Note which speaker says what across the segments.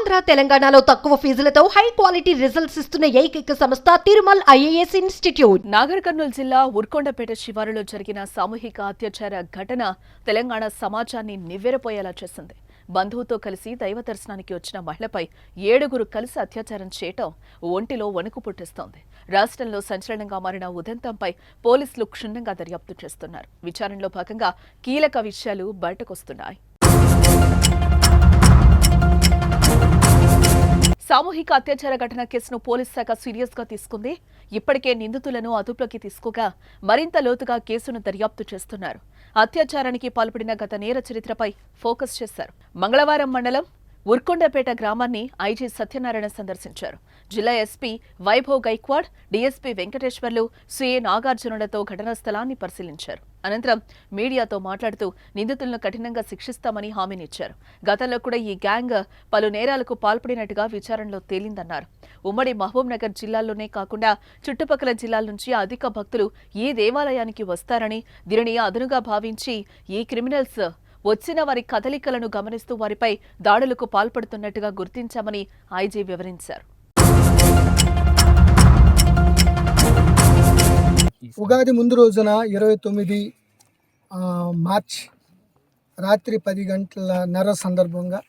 Speaker 1: ఆంధ్ర తెలంగాణలో తక్కువ ఫీజులతో high quality results ఇస్తున్న ఏకైక సంస్థ తిరుమల్ ఐఏఎస్ ఇన్స్టిట్యూట్.
Speaker 2: నాగర్ కర్నూలు జిల్లా ఉర్కొండపేట శివారులో జరిగిన సామూహిక అత్యాచార ఘటన తెలంగాణ సమాజాన్ని నివ్వెరపోయేలా చేసింది. బంధువుతో కలిసి దైవ దర్శనానికి వచ్చిన మహిళపై 7 కలిసి అత్యాచారం చేయటం ఒంటిలో వణుకు పుట్టిస్తోంది. రాష్ట్రంలో సంచలనంగా మారిన ఉదంతంపై పోలీసులు క్షుణ్ణంగా దర్యాప్తు చేస్తున్నారు. విచారణలో భాగంగా కీలక విషయాలు బయటకొస్తున్నాయి. సామూహిక అత్యాచార ఘటన కేసును పోలీస్ శాఖ సీరియస్ గా తీసుకుంది. ఇప్పటికే నిందితులను అదుపులోకి తీసుకోగా మరింత లోతుగా కేసును దర్యాప్తు చేస్తున్నారు. అత్యాచారానికి పాల్పడిన గత నేర చరిత్రపై ఫోకస్ చేశారు. మంగళవారం మండలం ఉర్కొండపేట గ్రామాన్ని ఐజీ సత్యనారాయణ సందర్శించారు. జిల్లా SP Vaibhav Gaikwad, DSP Venkateswarlu, CA నాగార్జునులతో ఘటనా స్థలాన్ని పరిశీలించారు. అనంతరం మీడియాతో మాట్లాడుతూ నిందితులను కఠినంగా శిక్షిస్తామని హామీనిచ్చారు. గతంలో కూడా ఈ గ్యాంగ్ పలు నేరాలకు పాల్పడినట్టుగా విచారణలో తేలిందన్నారు. ఉమ్మడి మహబూబ్ నగర్ జిల్లాల్లోనే కాకుండా చుట్టుపక్కల జిల్లాల నుంచి అధిక భక్తులు ఈ దేవాలయానికి వస్తారని, దీనిని అదనుగా భావించి ఈ క్రిమినల్స్ వచ్చిన వారి కదలికలను గమనిస్తూ వారిపై దాడులకు పాల్పడుతున్నట్టుగా గుర్తించామని ఐజీ వివరించారు.
Speaker 3: ఉగాది ముందు రోజున 29 మార్చ్ రాత్రి 10:30 సందర్భంగా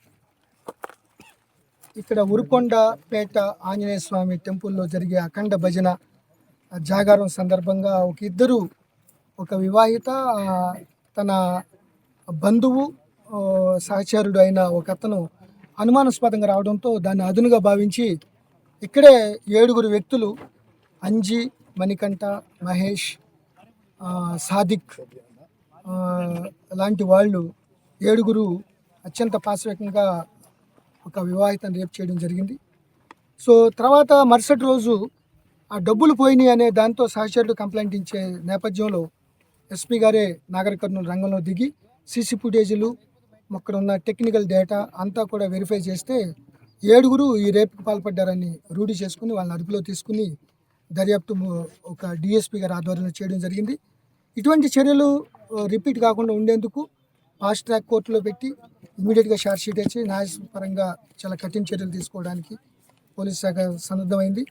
Speaker 3: ఇక్కడ ఉరుకొండపేట ఆంజనేయ స్వామి టెంపుల్లో జరిగే అఖండ భజన జాగారం సందర్భంగా ఒక వివాహిత తన బంధువు సహచరుడు అయిన ఒక అతను అనుమానాస్పదంగా రావడంతో దాన్ని అదునుగా భావించి ఇక్కడే 7 వ్యక్తులు అంజీ, మణికంఠ, మహేష్, సాదిక్ లాంటి వాళ్ళు 7 అత్యంత పాశవికంగా ఒక వివాహితను రేపు చేయడం జరిగింది. సో తర్వాత మరుసటి రోజు ఆ డబ్బులు పోయినాయి అనే దాంతో సహచరుడు కంప్లైంట్ ఇచ్చే నేపథ్యంలో ఎస్పీ గారే నాగర్ కర్నూలు రంగంలో దిగి సీసీ ఫుటేజీలు, అక్కడ ఉన్న టెక్నికల్ డేటా అంతా కూడా వెరిఫై చేస్తే 7 ఈ రేపుకి పాల్పడ్డారని రూఢి చేసుకుని వాళ్ళని అదుపులో తీసుకుని దర్యాప్తు ఒక డిఎస్పీ గారి ఆధ్వర్యంలో చేయడం జరిగింది. ఇటువంటి చర్యలు రిపీట్ కాకుండా ఉండేందుకు ఫాస్ట్ ట్రాక్ కోర్టులో పెట్టి ఇమీడియట్గా ఛార్జ్ షీట్ ఇచ్చి న్యాయపరంగా చాలా కఠిన చర్యలు తీసుకోవడానికి పోలీస్ శాఖ సన్నద్ధమైంది.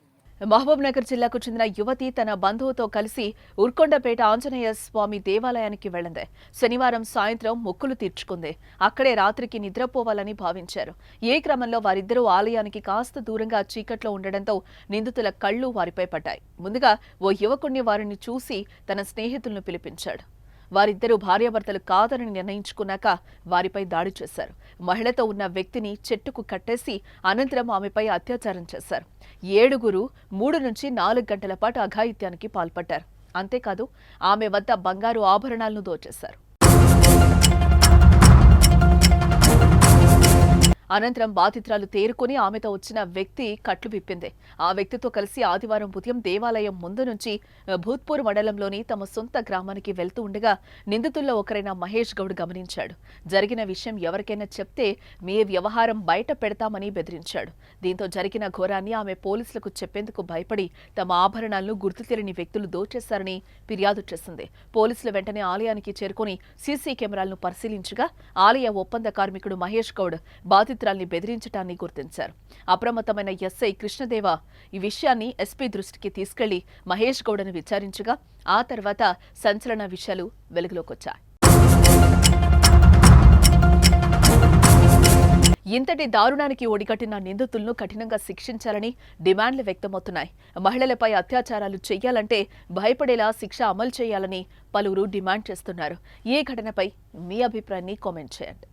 Speaker 2: మహబూబ్ నగర్ జిల్లాకు చెందిన యువతి తన బంధువుతో కలిసి ఉర్కొండపేట ఆంజనేయ స్వామి దేవాలయానికి వెళ్లింది. శనివారం సాయంత్రం మొక్కులు తీర్చుకుంది. అక్కడే రాత్రికి నిద్రపోవాలని భావించారు. ఈ క్రమంలో వారిద్దరూ ఆలయానికి కాస్త దూరంగా చీకట్లో ఉండడంతో నిందితుల కళ్లు వారిపై పడ్డాయి. ముందుగా ఓ యువకుణ్ణి వారిని చూసి తన స్నేహితులను పిలిపించాడు. వారిద్దరూ భార్యాభర్తలు కాదని నిర్ణయించుకున్నాక వారిపై దాడి చేశారు. మహిళతో ఉన్న వ్యక్తిని చెట్టుకు కట్టేసి అనంతరం ఆమెపై అత్యాచారం చేశారు. 7 3 నుంచి 4 గంటల పాటు అఘాయిత్యానికి పాల్పడ్డారు. అంతేకాదు ఆమె వద్ద బంగారు ఆభరణాలను దోచేశారు. అనంతరం బాధితురాలు తేరుకుని ఆమెతో వచ్చిన వ్యక్తి కట్లు విప్పింది. ఆ వ్యక్తితో కలిసి ఆదివారం ఉదయం దేవాలయం ముందు నుంచి భూత్పూర్ మండలంలోని తమ సొంత గ్రామానికి వెళ్తూ ఉండగా నిందితుల్లో ఒకరైన మహేష్ గౌడ్ గమనించాడు. జరిగిన విషయం ఎవరికైనా చెప్తే మీ వ్యవహారం బయట పెడతామని బెదిరించాడు. దీంతో జరిగిన ఘోరాన్ని ఆమె పోలీసులకు చెప్పేందుకు భయపడి తమ ఆభరణాలను గుర్తు తెలియని వ్యక్తులు దోచేశారని ఫిర్యాదు చేసింది. పోలీసులు వెంటనే ఆలయానికి చేరుకుని సీసీ కెమెరాలను పరిశీలించగా ఆలయ ఒప్పంద కార్మికుడు మహేష్ గౌడ్ బాధితురాల్ని బెదిరించడాన్ని గుర్తించారు. అప్రమత్తమైన ఎస్ఐ కృష్ణదేవ ఈ విషయాన్ని ఎస్పీ దృష్టికి తీసుకెళ్లి మహేష్ గౌడను విచారించగా ఆ తర్వాత సంచలన విషయాలు వెలుగులోకొచ్చాయి. ఇంతటి దారుణానికి ఒడిగట్టిన నిందితులను కఠినంగా శిక్షించాలని డిమాండ్లు వ్యక్తమవుతున్నాయి. మహిళలపై అత్యాచారాలు చేయాలంటే భయపడేలా శిక్ష అమలు చేయాలని పలువురు డిమాండ్ చేస్తున్నారు. ఈ ఘటనపై మీ అభిప్రాయాన్ని కామెంట్ చేయండి.